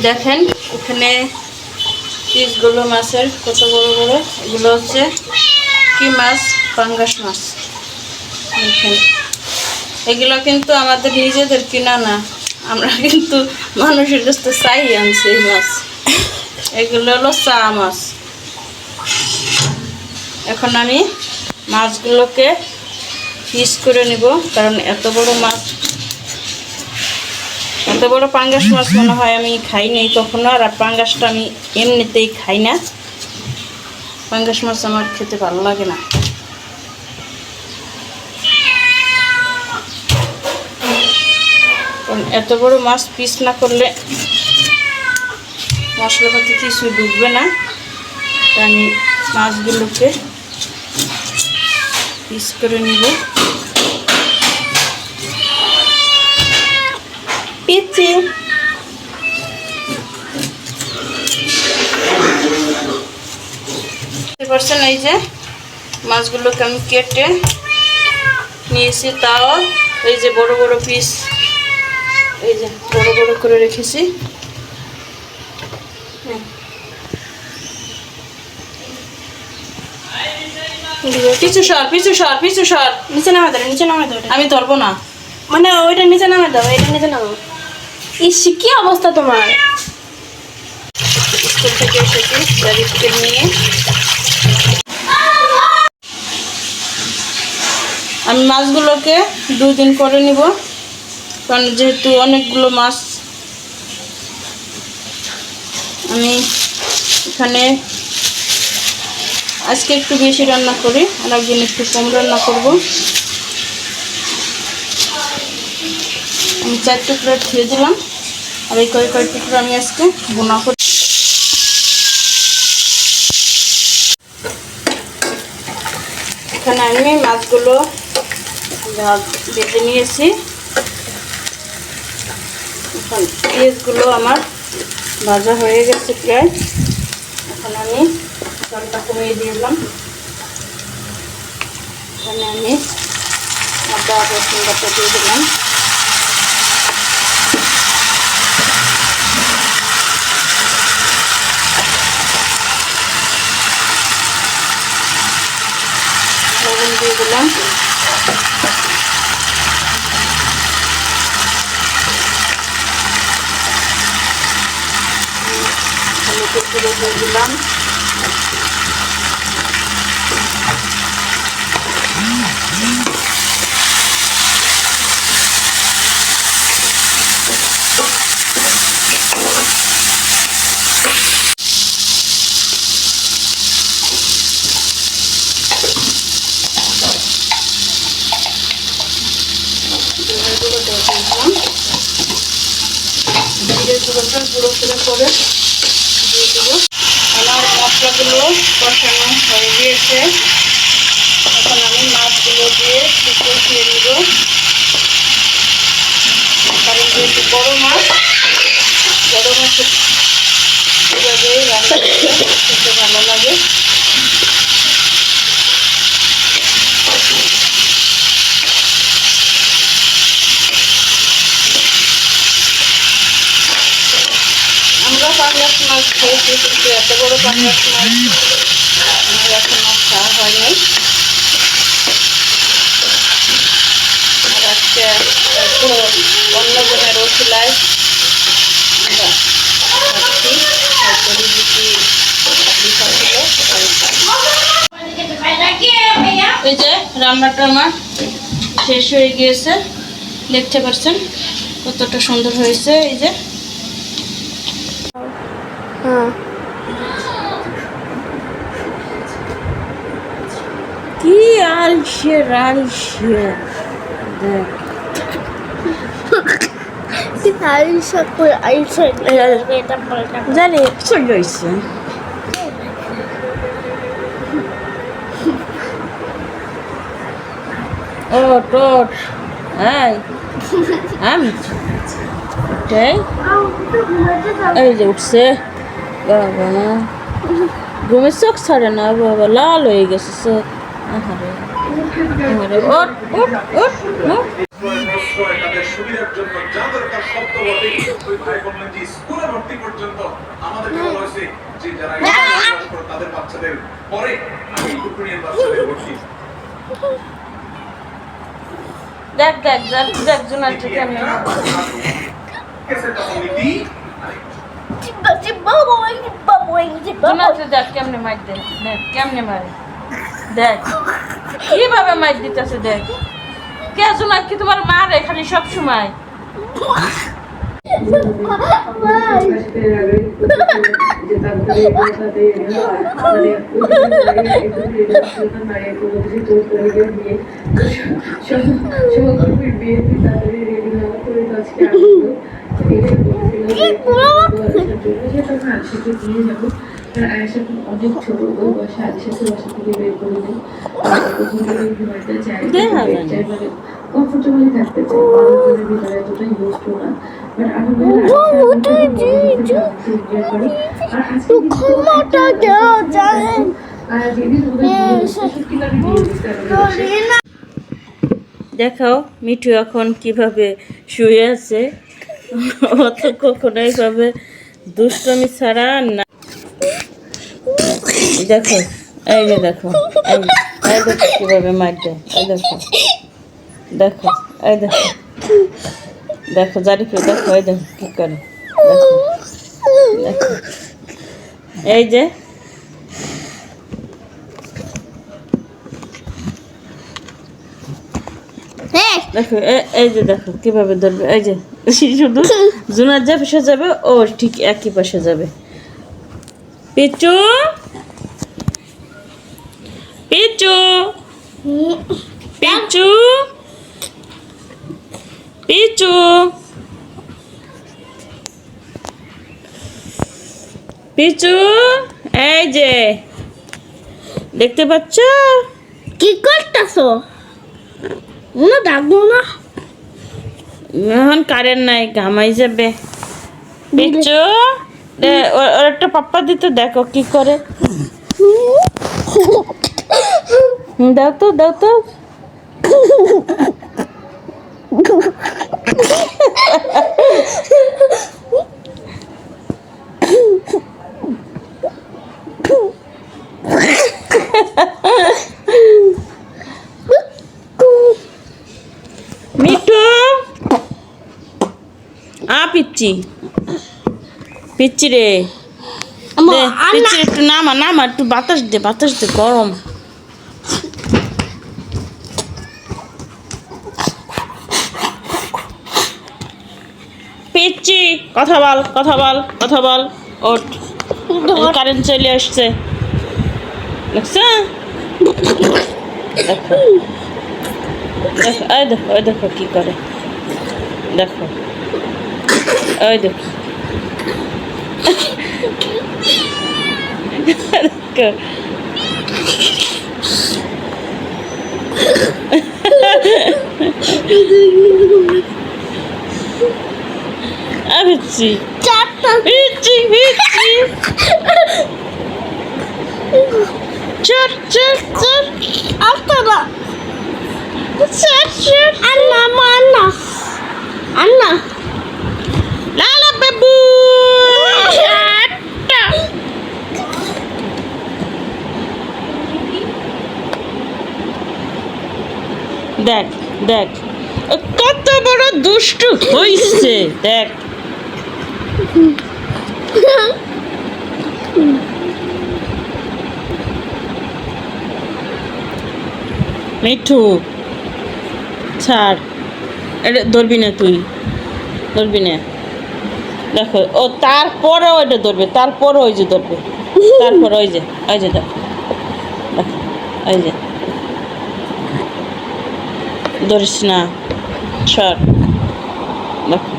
দেখেন এখানে পিসগুলো মাছের কত বড় বড়। এগুলো হচ্ছে কি মাছ? পাঙ্গাস মাছ। দেখেন এগুলো কিন্তু আমাদের নিজেদের কিনা না, আমরা কিন্তু মানুষের কাছ থেকে চাই আনছি এই মাছ। এগুলো হলো চা মাছ। এখন আমি মাছগুলোকে পিস করে নিব, কারণ এত বড় মাছ, এত বড় পাঙ্গাস মাছ মনে হয় আমি খাই নাই কখনো। আর পাঙ্গাসটা আমি এমনিতেই খাই না, পাঙ্গাস মাছ আমার খেতে ভালো লাগে না। কারণ এত বড় মাছ পিস না করলে মশলাপাতি কিছু ডুববে না। তাই আমি মাছগুলোকে পিস করে নিব। পিচি দেখতে পাচ্ছেন, এই যে মাছগুলোকে আমি কেটে নিয়েছি, তাও এই যে বড় বড় পিস, এই যে বড় বড় করে রেখেছি। পিছু সর, পিছু সর, পিছু সর। নিচে নামা দাও, নিচে নামা দাও। আমি ধরবো না, মানে ওইটা নিচে নামা দাও, এটা নিচে নামো। ইস কি অবস্থা তোমার! স্কুল থেকে এসেছি দাদিকে নিয়ে। আমি মাছগুলোকে 2 দিন করে নিব, কারণ যেহেতু অনেকগুলো মাছ। আমি এখানে আজকে একটু বেশি রান্না করি, আর একদিন একটু কম রান্না করব। আমি 4 টুকরা ধুয়ে দিলাম, আর এই কয় টুকরা আমি আজকে বোনা করি। এখানে আমি মাছগুলো ভেজে নিয়েছি। এখন পেঁয়াজগুলো আমার ভাজা হয়ে গেছে প্রায়। এখন আমি জলটা কমিয়ে দিলাম। এখানে আমি আদা রসুন বাটা দিয়ে দিলাম। লবণ দিয়ে দিলাম। হলুদ গুঁড়ো দিয়ে দিলাম। জিরে গুঁড়োটা গুঁড়ো করে দিয়ে দেবো। আমার মশলাগুলো কষানো হয়ে গিয়েছে। এখন আমি মাছগুলো দিয়ে একটু কষিয়ে নেব, কারণ যেহেতু বড় মাছ এভাবেই রান্না করতে খেতে ভালো লাগে। আমরা পাঙ্গাস মাছ খেয়েছি, কিন্তু এত বড় পাঙ্গাস মাছ আমার এখনো খাওয়া হয়নি। আর আজকে অন্যজনের ওসিলায় আমরা খাচ্ছি, হয়তো রিজিকি লিখা ছিল। এই যে রান্নাটা আমার শেষ হয়ে গিয়েছে, দেখতে পাচ্ছেন কতটা সুন্দর হয়েছে। এই যে কি আলসে দেখ জানি চলে হয়েছে। ও টোট এই যে উঠছে বাবা, ঘুমের চোখ ছাড়ে না বাবা, লাল হয়ে গেছে চোখ। আহারে আহারে, ওঠ ওঠ ওঠ। আশ্রয় তাদের সুবিধার জন্য যা দরকার সব তো বটে। ওই ভাই বললেন যে স্কুলে ভর্তি পর্যন্ত আমাদের বলা হয়েছে যে যারা ইউনিয়ন করে তাদের বাচ্চাদের পরে আমি ইউক্রেনিয়ান বাচ্চাদের ভর্তি দেখ দেখ দেখ দেখ জোনালটা কেমনে কেসে তখন নীতি জোনালটা দেখ কেমনে মার দেখ দেখ কেমনে মারে দেখ কিভাবে মার দিতেছে দেখ কে জোনাল কি তোমার মারে খালি সব সময় অনেক ছোট ওই বসে আলিশাকে বাসা থেকে বের করে দিই ঘুমাইতে চাই মানে কমফোর্টেবলি থাকতে চাই ঘরের ভিতরে এতটা ইউজ না বাট আমি আর আজকে দেখাও মিঠু এখন কিভাবে শুয়ে আছে অত কখনো এইভাবে দুষ্টমি ছাড়া আর না দেখো এই যে দেখো এই দেখো কিভাবে মার দেয় এই দেখো দেখো এই দেখো দেখো জারিফে দেখো এই দেখো কি করে দেখো দেখো এই যে দেখো এই যে দেখো কিভাবে ধরবে এই যে শুধু জুনার যা পাশে যাবে ও ঠিক একই পাশে যাবে Picchu Picchu Picchu Picchu Picchu এই যে দেখতে পাচ্ছ কি করতেছো না ডাকবো না এখন কারেন্ট নাই ঘামাই যাবে পিচু ওর একটা পাপ্পা দিতে দেখো কি করে দাও তো দাও তো মিঠু পিচ্ছি পিচ্ছি রে পিচ্ছি একটু নামা নামা একটু বাতাস দে গরম পিচ্ছি কথা বল ওঠ কারেন্ট চলে আসছে দেখছো দেখো ওই দেখো কি করে দেখো ওই দেখো পিচ্ছি পিচ্ছি পিচ্ছি চর চর চর আপনারা চর চর আন্না লালা বাবু দেখ দেখ কত বড় দুষ্টু হইছে দেখ মিঠু ছাড় এটা ধরবি না তুই ধরবি না দেখো ও তারপরেও এটা ধরবে তারপরে ওই যে ধরবে তারপর ওই যে দেখো দেখো ওই যে ধরিস না সর দেখো